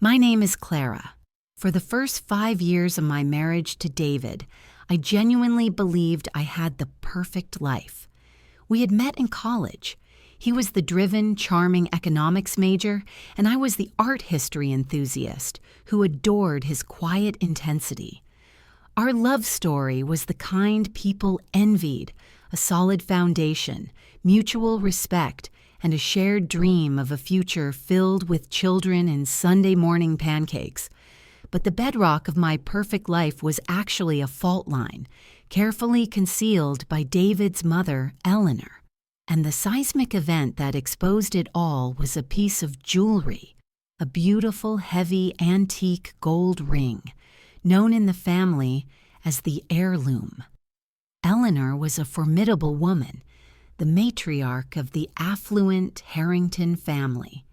My name is Clara. For the first 5 years of my marriage to David, I genuinely believed I had the perfect life. We had met in college. He was the driven, charming economics major, and I was the art history enthusiast who adored his quiet intensity. Our love story was the kind people envied, a solid foundation, mutual respect, and a shared dream of a future filled with children and Sunday morning pancakes. But the bedrock of my perfect life was actually a fault line, carefully concealed by David's mother, Eleanor. And the seismic event that exposed it all was a piece of jewelry, a beautiful, heavy, antique gold ring, known in the family as the heirloom. Eleanor was a formidable woman, the matriarch of the affluent Harrington family.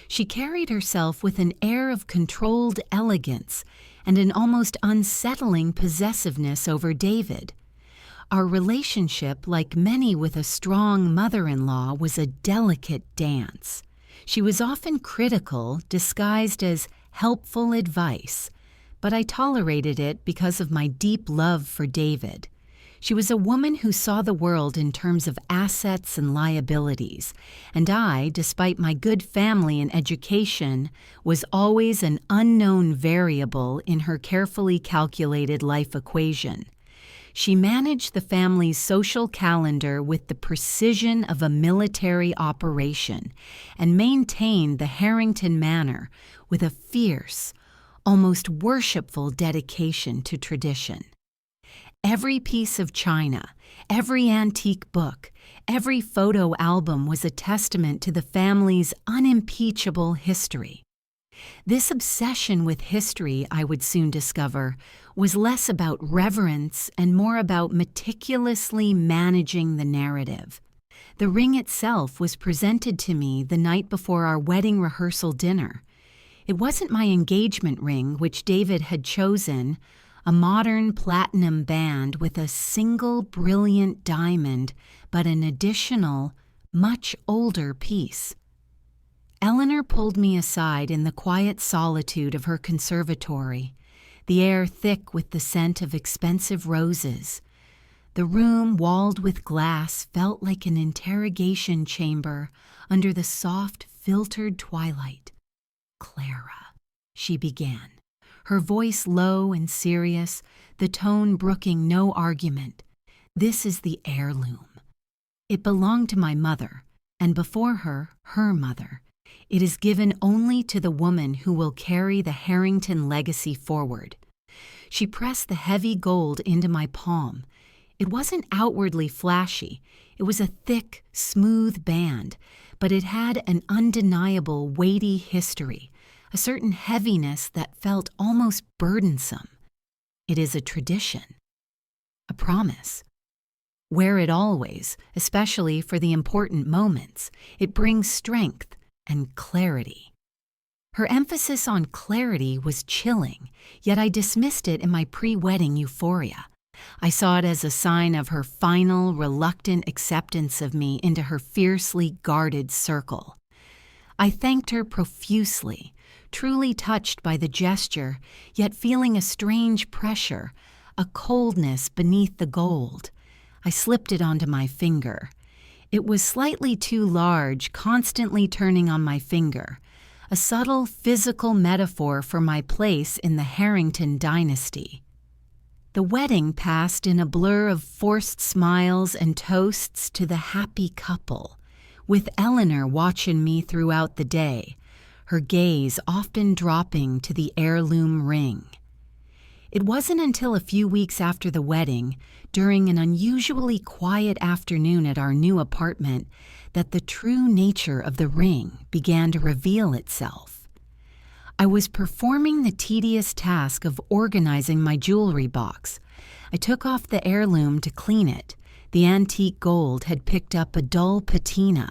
She carried herself with an air of controlled elegance and an almost unsettling possessiveness over David. Our relationship, like many with a strong mother-in-law, was a delicate dance. She was often critical, disguised as helpful advice, but I tolerated it because of my deep love for David. She was a woman who saw the world in terms of assets and liabilities, and I, despite my good family and education, was always an unknown variable in her carefully calculated life equation. She managed the family's social calendar with the precision of a military operation and maintained the Harrington Manor with a fierce, almost worshipful dedication to tradition. Every piece of china, every antique book, every photo album was a testament to the family's unimpeachable history. This obsession with history, I would soon discover, was less about reverence and more about meticulously managing the narrative. The ring itself was presented to me the night before our wedding rehearsal dinner. It wasn't my engagement ring, which David had chosen, a modern platinum band with a single brilliant diamond, but an additional, much older piece. Eleanor pulled me aside in the quiet solitude of her conservatory, the air thick with the scent of expensive roses. The room, walled with glass, felt like an interrogation chamber under the soft, filtered twilight. "Clara," she began, her voice low and serious, the tone brooking no argument. "This is the heirloom. It belonged to my mother, and before her, her mother. It is given only to the woman who will carry the Harrington legacy forward." She pressed the heavy gold into my palm. It wasn't outwardly flashy. It was a thick, smooth band, but it had an undeniable, weighty history, a certain heaviness that felt almost burdensome. It is a tradition, a promise. Wear it always, especially for the important moments. It brings strength and clarity. Her emphasis on clarity was chilling, yet I dismissed it in my pre-wedding euphoria. I saw it as a sign of her final, reluctant acceptance of me into her fiercely guarded circle. I thanked her profusely, truly touched by the gesture, yet feeling a strange pressure, a coldness beneath the gold. I slipped it onto my finger. It was slightly too large, constantly turning on my finger, a subtle physical metaphor for my place in the Harrington dynasty. The wedding passed in a blur of forced smiles and toasts to the happy couple, with Eleanor watching me throughout the day, her gaze often dropping to the heirloom ring. It wasn't until a few weeks after the wedding, during an unusually quiet afternoon at our new apartment, that the true nature of the ring began to reveal itself. I was performing the tedious task of organizing my jewelry box. I took off the heirloom to clean it. The antique gold had picked up a dull patina.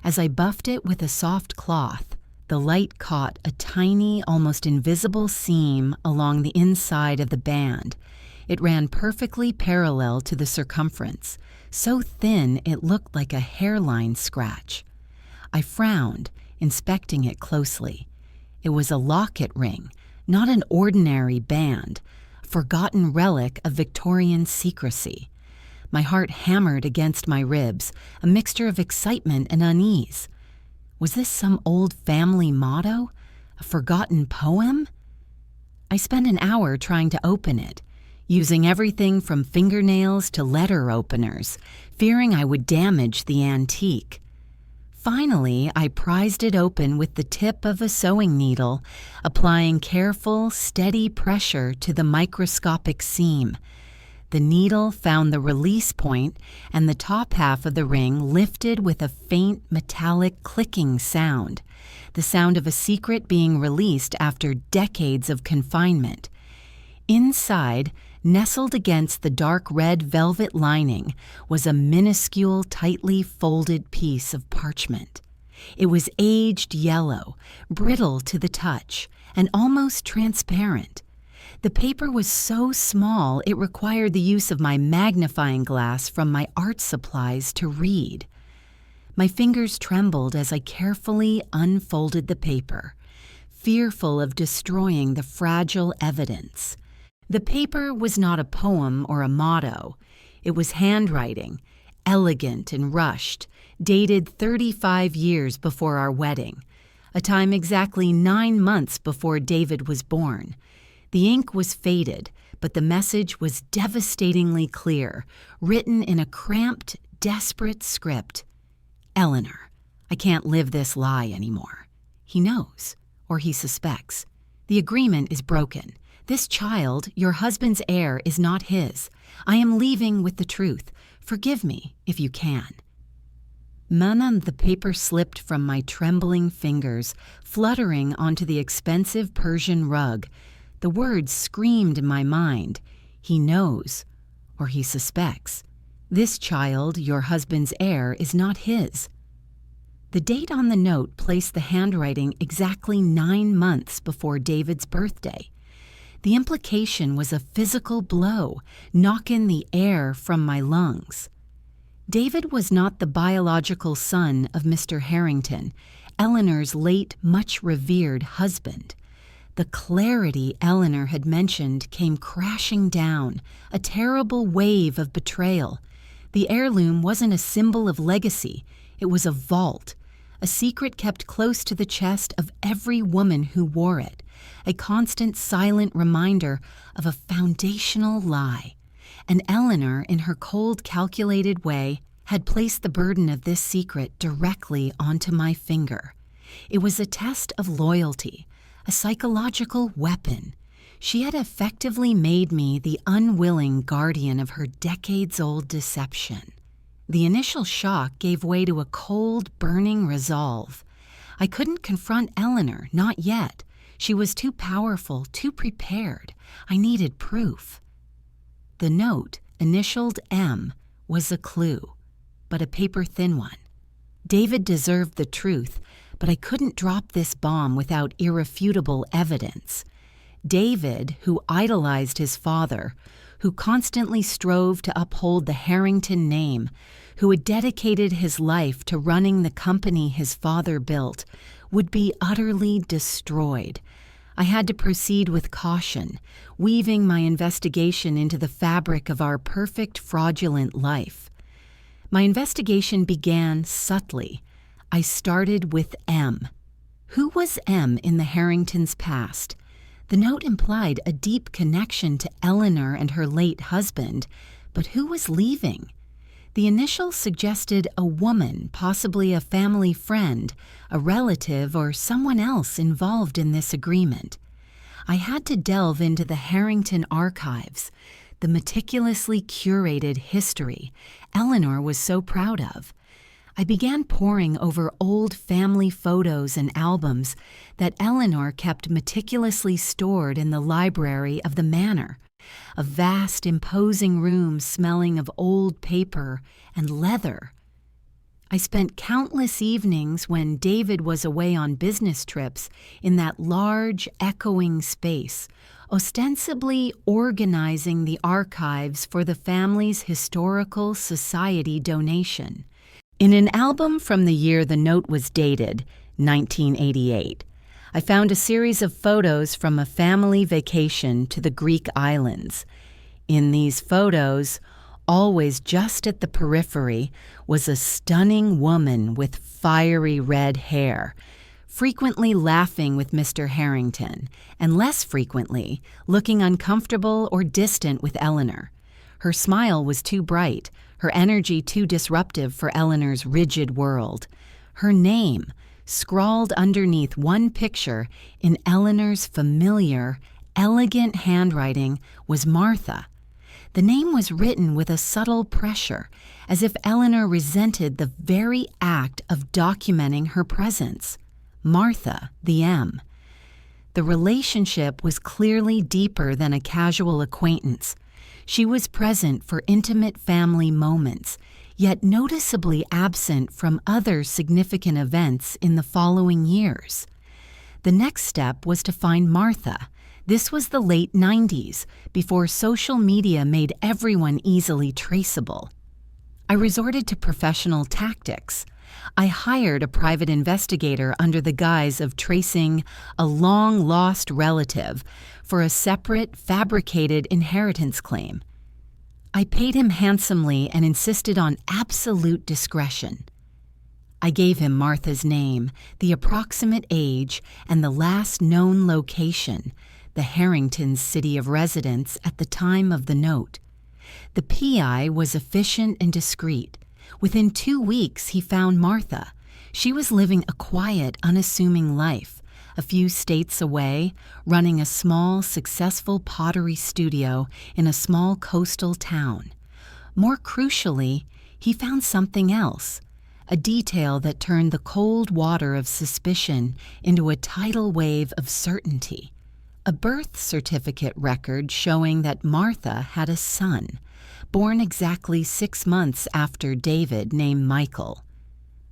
As I buffed it with a soft cloth, the light caught a tiny, almost invisible seam along the inside of the band. It ran perfectly parallel to the circumference, so thin it looked like a hairline scratch. I frowned, inspecting it closely. It was a locket ring, not an ordinary band, a forgotten relic of Victorian secrecy. My heart hammered against my ribs, a mixture of excitement and unease. Was this some old family motto? A forgotten poem? I spent an hour trying to open it, using everything from fingernails to letter openers, fearing I would damage the antique. Finally, I prized it open with the tip of a sewing needle, applying careful, steady pressure to the microscopic seam. The needle found the release point, and the top half of the ring lifted with a faint metallic clicking sound, the sound of a secret being released after decades of confinement. Inside, nestled against the dark red velvet lining, was a minuscule, tightly folded piece of parchment. It was aged yellow, brittle to the touch, and almost transparent. The paper was so small it required the use of my magnifying glass from my art supplies to read. My fingers trembled as I carefully unfolded the paper, fearful of destroying the fragile evidence. The paper was not a poem or a motto. It was handwriting, elegant and rushed, dated 35 years before our wedding, a time exactly 9 months before David was born. The ink was faded, but the message was devastatingly clear, written in a cramped, desperate script. Eleanor, I can't live this lie anymore. He knows, or he suspects. The agreement is broken. This child, your husband's heir, is not his. I am leaving with the truth. Forgive me, if you can. The paper slipped from my trembling fingers, fluttering onto the expensive Persian rug. The words screamed in my mind. He knows, or he suspects. This child, your husband's heir, is not his. The date on the note placed the handwriting exactly 9 months before David's birthday. The implication was a physical blow, knocking the air from my lungs. David was not the biological son of Mr. Harrington, Eleanor's late, much-revered husband. The clarity Eleanor had mentioned came crashing down, a terrible wave of betrayal. The heirloom wasn't a symbol of legacy, it was a vault, a secret kept close to the chest of every woman who wore it, a constant silent reminder of a foundational lie. And Eleanor, in her cold, calculated way, had placed the burden of this secret directly onto my finger. It was a test of loyalty, a psychological weapon. She had effectively made me the unwilling guardian of her decades-old deception. The initial shock gave way to a cold, burning resolve. I couldn't confront Eleanor, not yet. She was too powerful, too prepared. I needed proof. The note, initialed M, was a clue, but a paper-thin one. David deserved the truth, but I couldn't drop this bomb without irrefutable evidence. David, who idolized his father, who constantly strove to uphold the Harrington name, who had dedicated his life to running the company his father built, would be utterly destroyed. I had to proceed with caution, weaving my investigation into the fabric of our perfect, fraudulent life. My investigation began subtly. I started with M. Who was M in the Harringtons' past? The note implied a deep connection to Eleanor and her late husband, but who was leaving? The initials suggested a woman, possibly a family friend, a relative, or someone else involved in this agreement. I had to delve into the Harrington archives, the meticulously curated history Eleanor was so proud of. I began poring over old family photos and albums that Eleanor kept meticulously stored in the library of the manor, a vast, imposing room smelling of old paper and leather. I spent countless evenings when David was away on business trips in that large, echoing space, ostensibly organizing the archives for the family's historical society donation. In an album from the year the note was dated, 1988, I found a series of photos from a family vacation to the Greek islands. In these photos, always just at the periphery, was a stunning woman with fiery red hair, frequently laughing with Mr. Harrington, and less frequently looking uncomfortable or distant with Eleanor. Her smile was too bright, her energy too disruptive for Eleanor's rigid world. Her name, scrawled underneath one picture in Eleanor's familiar, elegant handwriting, was Martha. The name was written with a subtle pressure, as if Eleanor resented the very act of documenting her presence. Martha, the M. The relationship was clearly deeper than a casual acquaintance. She was present for intimate family moments, yet noticeably absent from other significant events in the following years. The next step was to find Martha. This was the late 90s, before social media made everyone easily traceable. I resorted to professional tactics. I hired a private investigator under the guise of tracing a long-lost relative for a separate, fabricated inheritance claim. I paid him handsomely and insisted on absolute discretion. I gave him Martha's name, the approximate age, and the last known location, the Harrington's city of residence at the time of the note. The PI was efficient and discreet. Within 2 weeks, he found Martha. She was living a quiet, unassuming life, a few states away, running a small, successful pottery studio in a small coastal town. More crucially, he found something else, a detail that turned the cold water of suspicion into a tidal wave of certainty. A birth certificate record showing that Martha had a son, born exactly 6 months after David, named Michael.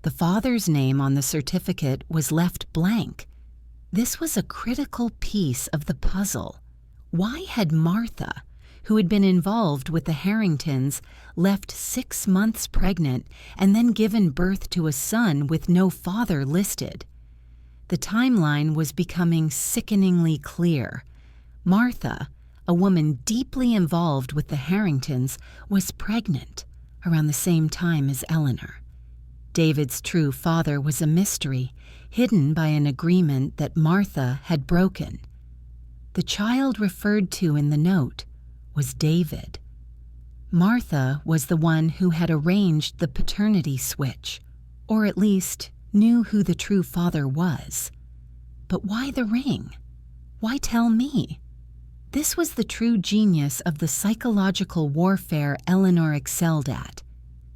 The father's name on the certificate was left blank. This was a critical piece of the puzzle. Why had Martha, who had been involved with the Harringtons, left 6 months pregnant and then given birth to a son with no father listed? The timeline was becoming sickeningly clear. Martha, a woman deeply involved with the Harringtons, was pregnant around the same time as Eleanor. David's true father was a mystery, hidden by an agreement that Martha had broken. The child referred to in the note was David. Martha was the one who had arranged the paternity switch, or at least knew who the true father was. But why the ring? Why tell me? This was the true genius of the psychological warfare Eleanor excelled at.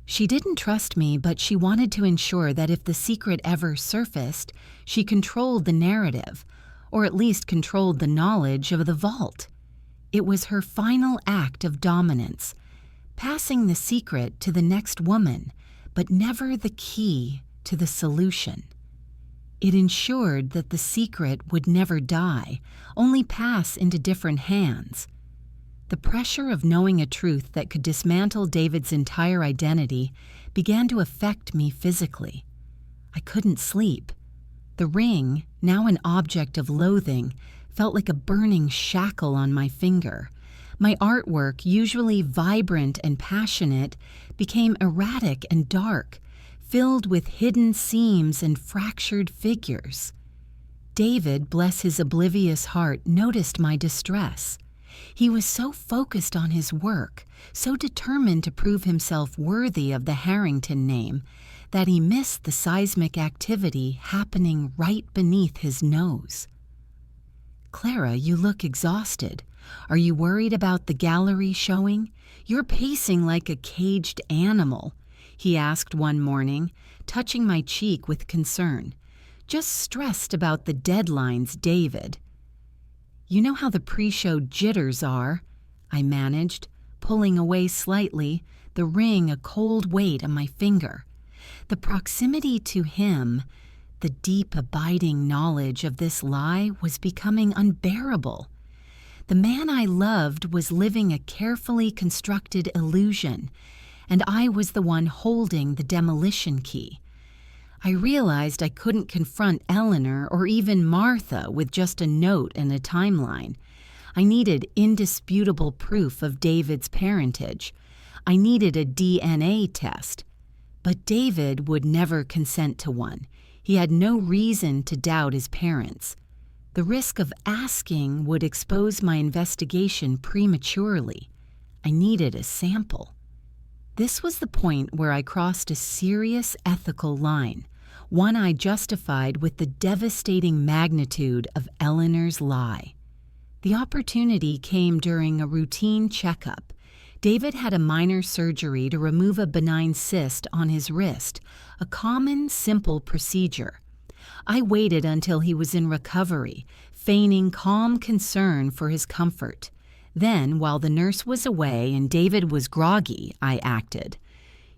She didn't trust me, but she wanted to ensure that if the secret ever surfaced, she controlled the narrative, or at least controlled the knowledge of the vault. It was her final act of dominance, passing the secret to the next woman, but never the key to the solution. It ensured that the secret would never die, only pass into different hands. The pressure of knowing a truth that could dismantle David's entire identity began to affect me physically. I couldn't sleep. The ring, now an object of loathing, felt like a burning shackle on my finger. My artwork, usually vibrant and passionate, became erratic and dark, filled with hidden seams and fractured figures. David, bless his oblivious heart, noticed my distress. He was so focused on his work, so determined to prove himself worthy of the Harrington name, that he missed the seismic activity happening right beneath his nose. "Clara, you look exhausted. Are you worried about the gallery showing? You're pacing like a caged animal," he asked one morning, touching my cheek with concern. "Just stressed about the deadlines, David." "You know how the pre-show jitters are," I managed, pulling away slightly, the ring a cold weight on my finger. The proximity to him, the deep, abiding knowledge of this lie, was becoming unbearable. The man I loved was living a carefully constructed illusion, and I was the one holding the demolition key. I realized I couldn't confront Eleanor or even Martha with just a note and a timeline. I needed indisputable proof of David's parentage. I needed a DNA test. But David would never consent to one. He had no reason to doubt his parents. The risk of asking would expose my investigation prematurely. I needed a sample. This was the point where I crossed a serious ethical line, one I justified with the devastating magnitude of Eleanor's lie. The opportunity came during a routine checkup. David had a minor surgery to remove a benign cyst on his wrist, a common, simple procedure. I waited until he was in recovery, feigning calm concern for his comfort. Then, while the nurse was away and David was groggy, I acted.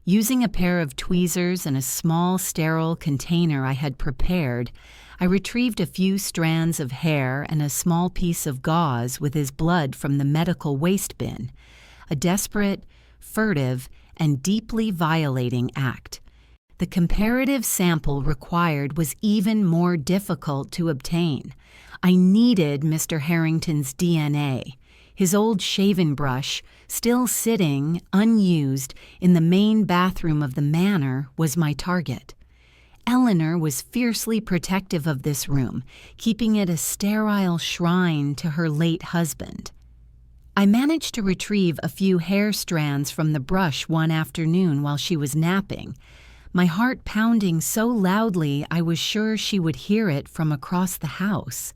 Using a pair of tweezers and a small, sterile container I had prepared, I retrieved a few strands of hair and a small piece of gauze with his blood from the medical waste bin. A desperate, furtive, and deeply violating act. The comparative sample required was even more difficult to obtain. I needed Mr. Harrington's DNA. His old shaving brush, still sitting, unused, in the main bathroom of the manor, was my target. Eleanor was fiercely protective of this room, keeping it a sterile shrine to her late husband. I managed to retrieve a few hair strands from the brush one afternoon while she was napping, my heart pounding so loudly I was sure she would hear it from across the house.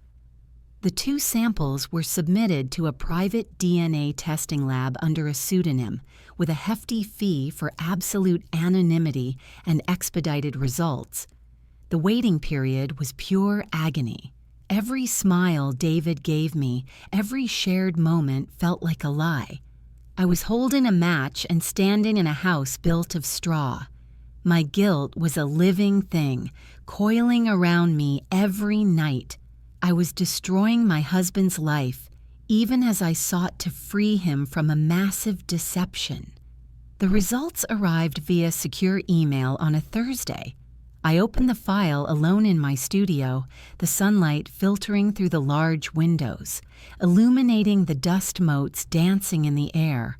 The two samples were submitted to a private DNA testing lab under a pseudonym, with a hefty fee for absolute anonymity and expedited results. The waiting period was pure agony. Every smile David gave me, every shared moment felt like a lie. I was holding a match and standing in a house built of straw. My guilt was a living thing, coiling around me every night. I was destroying my husband's life, even as I sought to free him from a massive deception. The results arrived via secure email on a Thursday. I opened the file alone in my studio, the sunlight filtering through the large windows, illuminating the dust motes dancing in the air,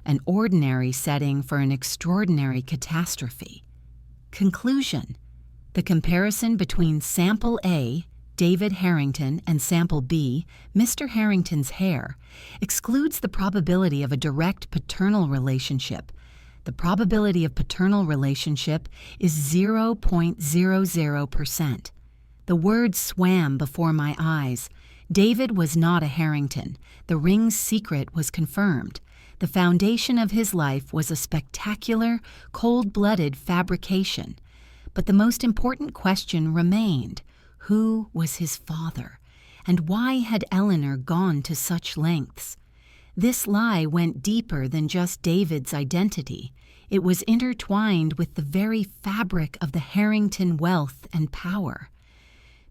an ordinary setting for an extraordinary catastrophe. Conclusion: the comparison between Sample A, David Harrington, and Sample B, Mr. Harrington's hair, excludes the probability of a direct paternal relationship. The probability of paternal relationship is 0.00%. The words swam before my eyes. David was not a Harrington. The ring's secret was confirmed. The foundation of his life was a spectacular, cold-blooded fabrication. But the most important question remained: who was his father? And why had Eleanor gone to such lengths? This lie went deeper than just David's identity. It was intertwined with the very fabric of the Harrington wealth and power.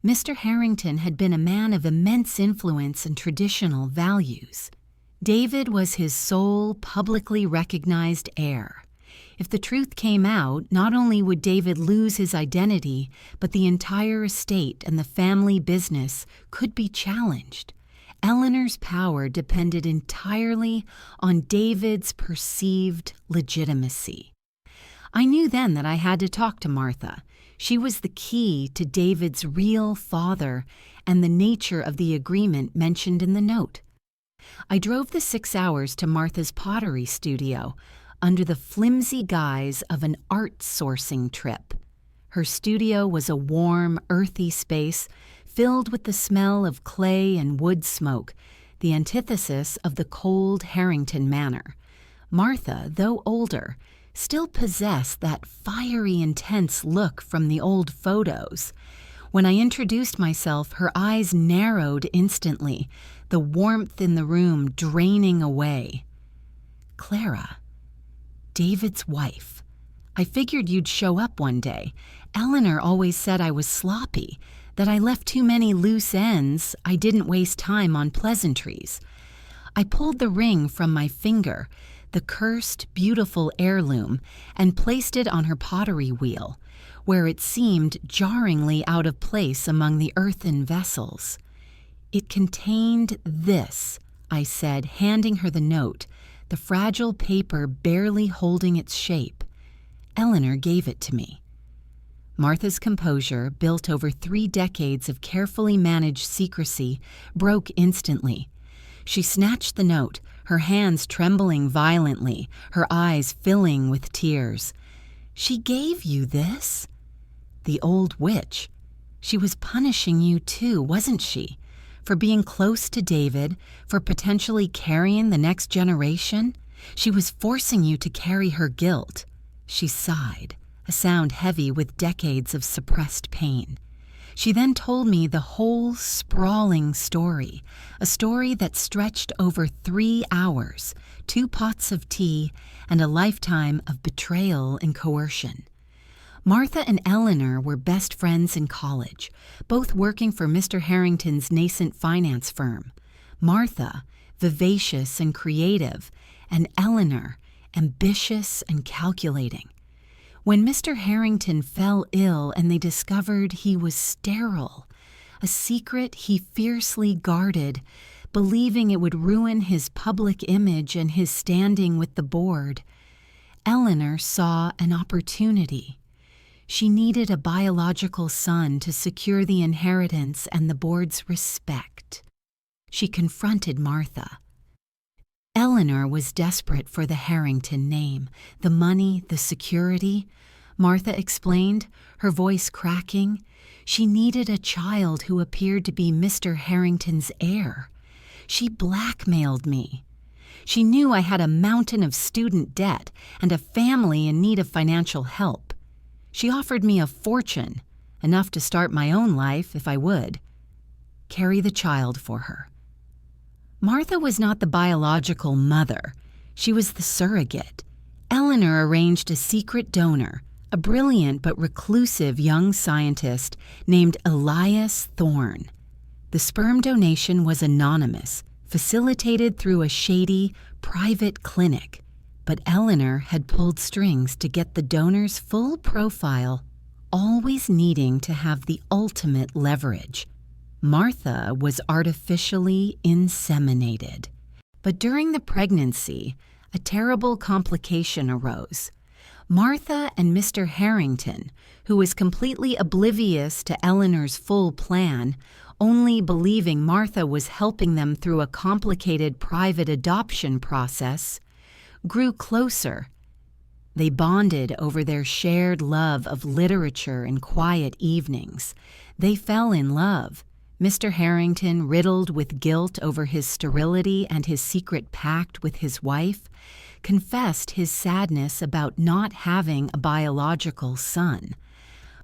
Mr. Harrington had been a man of immense influence and traditional values. David was his sole, publicly recognized heir. If the truth came out, not only would David lose his identity, but the entire estate and the family business could be challenged. Eleanor's power depended entirely on David's perceived legitimacy. I knew then that I had to talk to Martha. She was the key to David's real father and the nature of the agreement mentioned in the note. I drove the 6 hours to Martha's pottery studio under the flimsy guise of an art sourcing trip. Her studio was a warm, earthy space filled with the smell of clay and wood smoke, the antithesis of the cold Harrington manor. Martha, though older, still possessed that fiery, intense look from the old photos. When I introduced myself, her eyes narrowed instantly, the warmth in the room draining away. Clara, David's wife. I figured you'd show up one day. Eleanor always said I was sloppy, that I left too many loose ends. I didn't waste time on pleasantries. I pulled the ring from my finger, the cursed, beautiful heirloom, and placed it on her pottery wheel. where it seemed jarringly out of place among the earthen vessels. "It contained this," I said, handing her the note, the fragile paper barely holding its shape. Eleanor gave it to me. Martha's composure, built over 3 decades of carefully managed secrecy, broke instantly. She snatched the note, her hands trembling violently, her eyes filling with tears. "She gave you this?" "The old witch. She was punishing you too, wasn't she? For being close to David, for potentially carrying the next generation? She was forcing you to carry her guilt." She sighed, a sound heavy with decades of suppressed pain. She then told me the whole sprawling story, a story that stretched over 3 hours, 2 pots of tea, and a lifetime of betrayal and coercion. Martha and Eleanor were best friends in college, both working for Mr. Harrington's nascent finance firm. Martha, vivacious and creative, and Eleanor, ambitious and calculating. When Mr. Harrington fell ill and they discovered he was sterile, a secret he fiercely guarded, believing it would ruin his public image and his standing with the board, Eleanor saw an opportunity. She needed a biological son to secure the inheritance and the board's respect. She confronted Martha. Eleanor was desperate for the Harrington name, the money, the security. Martha explained, her voice cracking. She needed a child who appeared to be Mr. Harrington's heir. She blackmailed me. She knew I had a mountain of student debt and a family in need of financial help. She offered me a fortune, enough to start my own life if I would. Carry the child for her. Martha was not the biological mother. She was the surrogate. Eleanor arranged a secret donor, a brilliant but reclusive young scientist named Elias Thorne. The sperm donation was anonymous, facilitated through a shady, private clinic, but Eleanor had pulled strings to get the donor's full profile, always needing to have the ultimate leverage. Martha was artificially inseminated. But during the pregnancy, a terrible complication arose. Martha and Mr. Harrington, who was completely oblivious to Eleanor's full plan, only believing Martha was helping them through a complicated private adoption process, grew closer. They bonded over their shared love of literature and quiet evenings. They fell in love. Mr. Harrington, riddled with guilt over his sterility and his secret pact with his wife, confessed his sadness about not having a biological son.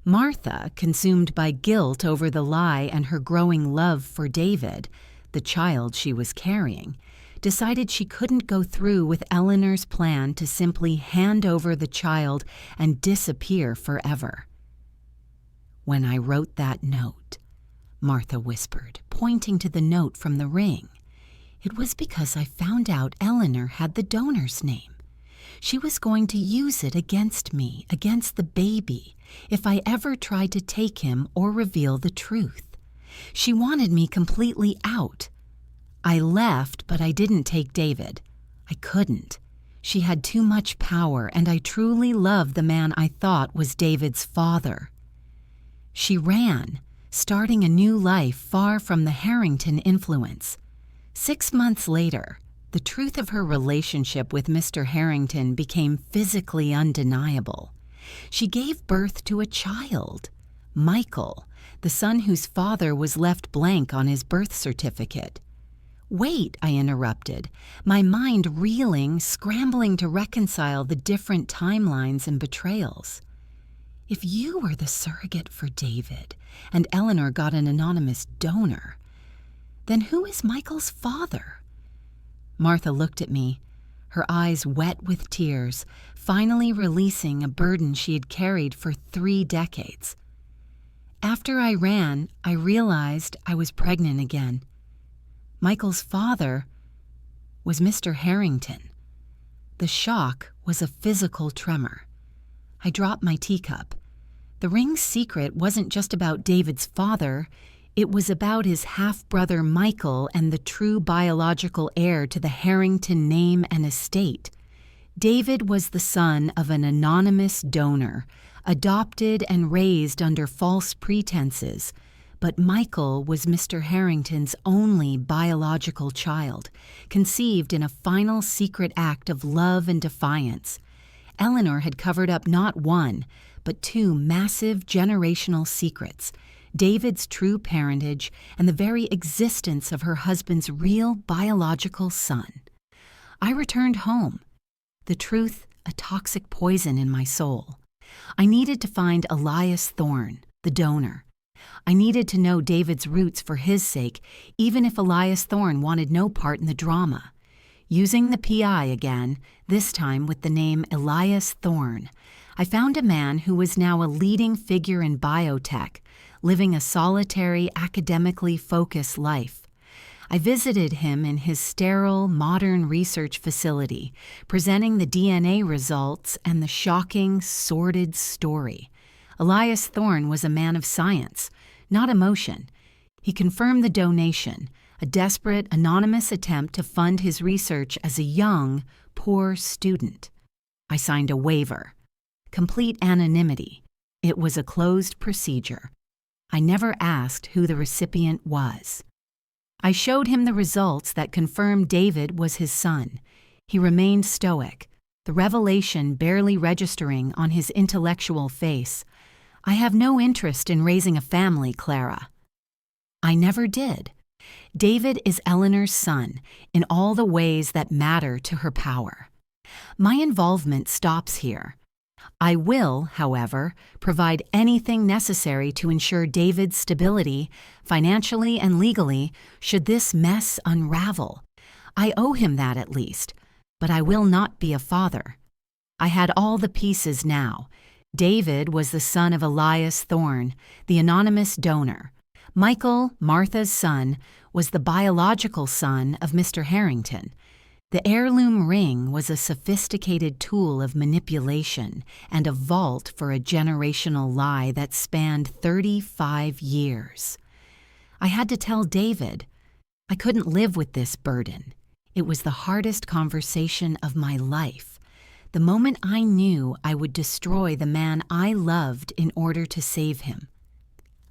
Martha, consumed by guilt over the lie and her growing love for David, the child she was carrying, decided she couldn't go through with Eleanor's plan to simply hand over the child and disappear forever. "When I wrote that note," Martha whispered, pointing to the note from the ring, "it was because I found out Eleanor had the donor's name. She was going to use it against me, against the baby, if I ever tried to take him or reveal the truth. She wanted me completely out. I left, but I didn't take David. I couldn't. She had too much power, and I truly loved the man I thought was David's father. She ran, starting a new life far from the Harrington influence. 6 months later, the truth of her relationship with Mr. Harrington became physically undeniable. She gave birth to a child, Michael, the son whose father was left blank on his birth certificate. "Wait," I interrupted, my mind reeling, scrambling to reconcile the different timelines and betrayals. "If you were the surrogate for David and Eleanor got an anonymous donor, then who is Michael's father?" Martha looked at me, her eyes wet with tears, finally releasing a burden she had carried for 3 decades. "After I ran, I realized I was pregnant again. Michael's father was Mr. Harrington. The shock was a physical tremor. I dropped my teacup. The ring's secret wasn't just about David's father, it was about his half-brother Michael and the true biological heir to the Harrington name and estate. David was the son of an anonymous donor, adopted and raised under false pretenses, but Michael was Mr. Harrington's only biological child, conceived in a final secret act of love and defiance. Eleanor had covered up not one, but two massive generational secrets: David's true parentage and the very existence of her husband's real biological son. I returned home, the truth a toxic poison in my soul. I needed to find Elias Thorne, the donor. I needed to know David's roots for his sake, even if Elias Thorne wanted no part in the drama. Using the PI again, this time with the name Elias Thorne, I found a man who was now a leading figure in biotech, living a solitary, academically focused life. I visited him in his sterile, modern research facility, presenting the DNA results and the shocking, sordid story. Elias Thorne was a man of science, not emotion. He confirmed the donation, a desperate, anonymous attempt to fund his research as a young, poor student. I signed a waiver. Complete anonymity. It was a closed procedure. I never asked who the recipient was. I showed him the results that confirmed David was his son. He remained stoic, the revelation barely registering on his intellectual face. "I have no interest in raising a family, Clara." I never did. David is Eleanor's son in all the ways that matter to her power. My involvement stops here. I will, however, provide anything necessary to ensure David's stability, financially and legally, should this mess unravel. I owe him that at least, but I will not be a father. I had all the pieces now. David was the son of Elias Thorne, the anonymous donor. Michael, Martha's son, was the biological son of Mr. Harrington. The heirloom ring was a sophisticated tool of manipulation and a vault for a generational lie that spanned 35 years. I had to tell David. I couldn't live with this burden. It was the hardest conversation of my life. The moment I knew I would destroy the man I loved in order to save him.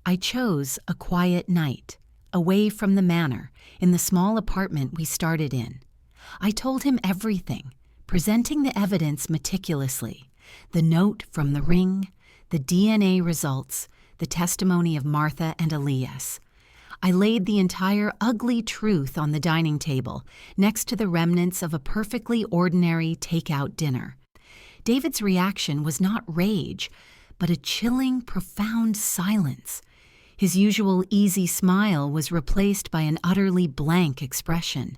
I chose a quiet night, away from the manor, in the small apartment we started in. I told him everything, presenting the evidence meticulously: the note from the ring, the DNA results, the testimony of Martha and Elias. I laid the entire ugly truth on the dining table, next to the remnants of a perfectly ordinary takeout dinner. David's reaction was not rage, but a chilling, profound silence. His usual easy smile was replaced by an utterly blank expression.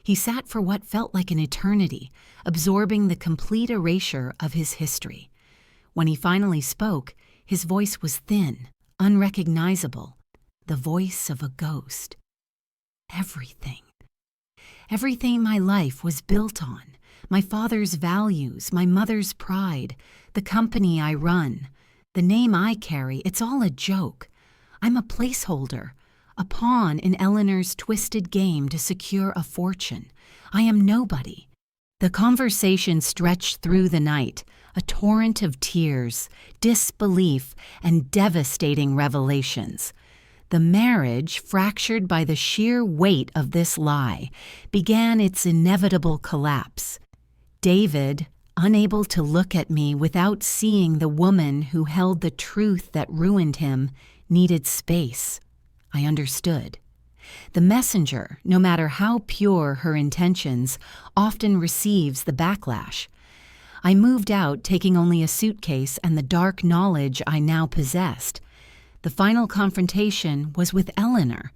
He sat for what felt like an eternity, absorbing the complete erasure of his history. When he finally spoke, his voice was thin, unrecognizable, the voice of a ghost. Everything. Everything my life was built on, my father's values, my mother's pride, the company I run, the name I carry, it's all a joke. I'm a placeholder, a pawn in Eleanor's twisted game to secure a fortune. I am nobody. The conversation stretched through the night, a torrent of tears, disbelief, and devastating revelations. The marriage, fractured by the sheer weight of this lie, began its inevitable collapse. David, unable to look at me without seeing the woman who held the truth that ruined him, needed space. I understood. The messenger, no matter how pure her intentions, often receives the backlash. I moved out, taking only a suitcase and the dark knowledge I now possessed. The final confrontation was with Eleanor.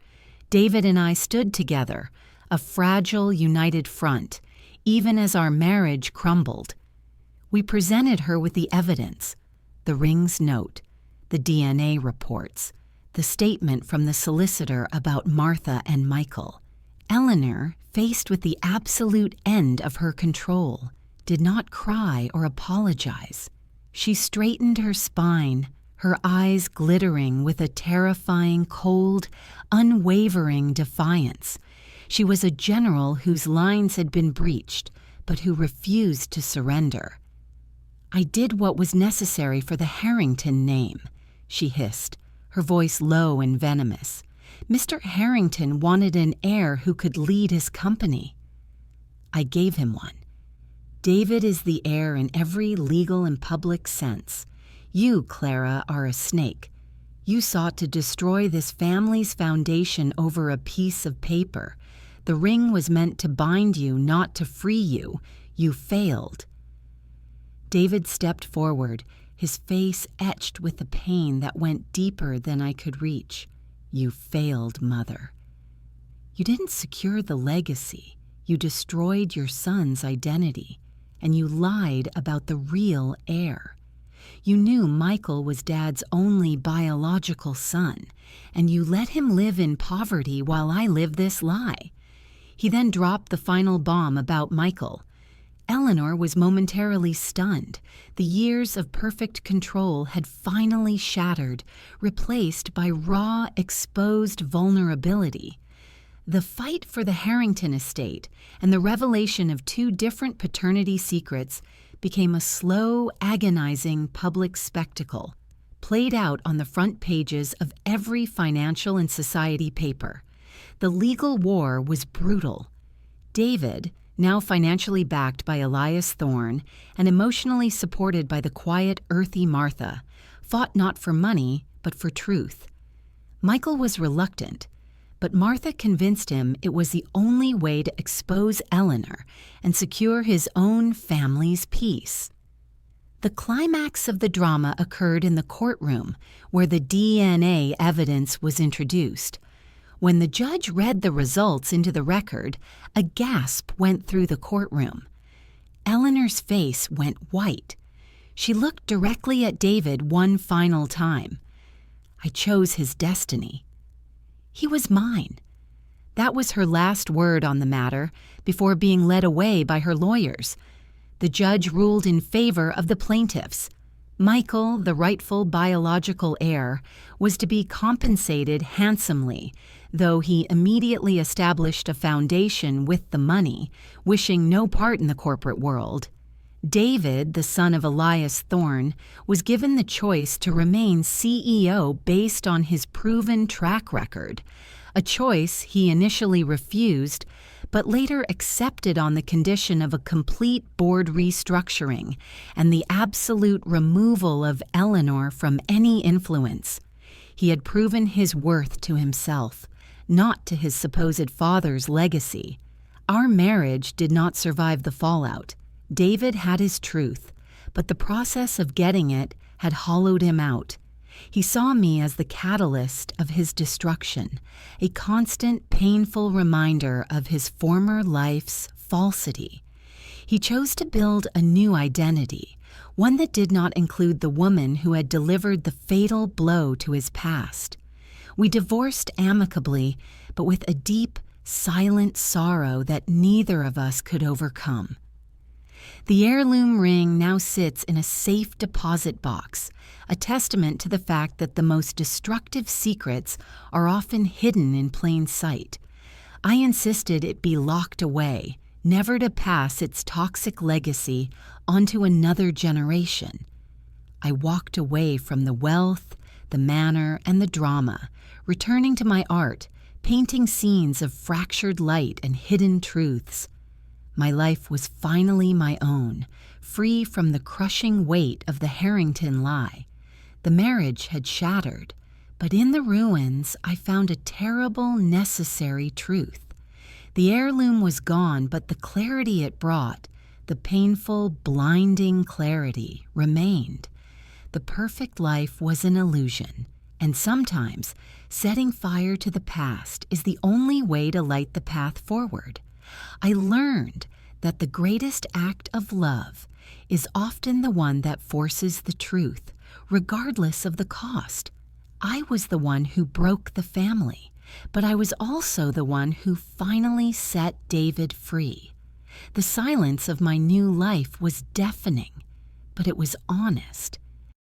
David and I stood together, a fragile, united front, even as our marriage crumbled. We presented her with the evidence: the ring's note, the DNA reports, the statement from the solicitor about Martha and Michael. Eleanor, faced with the absolute end of her control, did not cry or apologize. She straightened her spine, her eyes glittering with a terrifying, cold, unwavering defiance. She was a general whose lines had been breached, but who refused to surrender. "I did what was necessary for the Harrington name," she hissed, her voice low and venomous. "Mr. Harrington wanted an heir who could lead his company. I gave him one. David is the heir in every legal and public sense. You, Clara, are a snake. You sought to destroy this family's foundation over a piece of paper. The ring was meant to bind you, not to free you. You failed." David stepped forward, his face etched with the pain that went deeper than I could reach. "You failed, Mother. You didn't secure the legacy. You destroyed your son's identity, and you lied about the real heir. You knew Michael was Dad's only biological son, and you let him live in poverty while I lived this lie." He then dropped the final bomb about Michael. Eleanor was momentarily stunned. The years of perfect control had finally shattered, replaced by raw, exposed vulnerability. The fight for the Harrington estate and the revelation of two different paternity secrets became a slow, agonizing public spectacle, played out on the front pages of every financial and society paper. The legal war was brutal. David, now financially backed by Elias Thorne and emotionally supported by the quiet, earthy Martha, fought not for money, but for truth. Michael was reluctant, but Martha convinced him it was the only way to expose Eleanor and secure his own family's peace. The climax of the drama occurred in the courtroom, where the DNA evidence was introduced. When the judge read the results into the record, a gasp went through the courtroom. Eleanor's face went white. She looked directly at David one final time. "I chose his destiny. He was mine." That was her last word on the matter before being led away by her lawyers. The judge ruled in favor of the plaintiffs. Michael, the rightful biological heir, was to be compensated handsomely, though he immediately established a foundation with the money, wishing no part in the corporate world. David, the son of Elias Thorne, was given the choice to remain CEO based on his proven track record, a choice he initially refused, but later accepted on the condition of a complete board restructuring and the absolute removal of Eleanor from any influence. He had proven his worth to himself, not to his supposed father's legacy. Our marriage did not survive the fallout. David had his truth, but the process of getting it had hollowed him out. He saw me as the catalyst of his destruction, a constant, painful reminder of his former life's falsity. He chose to build a new identity, one that did not include the woman who had delivered the fatal blow to his past. We divorced amicably, but with a deep, silent sorrow that neither of us could overcome. The heirloom ring now sits in a safe deposit box, a testament to the fact that the most destructive secrets are often hidden in plain sight. I insisted it be locked away, never to pass its toxic legacy onto another generation. I walked away from the wealth, the manor, and the drama, returning to my art, painting scenes of fractured light and hidden truths. My life was finally my own, free from the crushing weight of the Harrington lie. The marriage had shattered, but in the ruins I found a terrible, necessary truth. The heirloom was gone, but the clarity it brought, the painful, blinding clarity, remained. The perfect life was an illusion, and sometimes setting fire to the past is the only way to light the path forward. I learned that the greatest act of love is often the one that forces the truth, regardless of the cost. I was the one who broke the family, but I was also the one who finally set David free. The silence of my new life was deafening, but it was honest.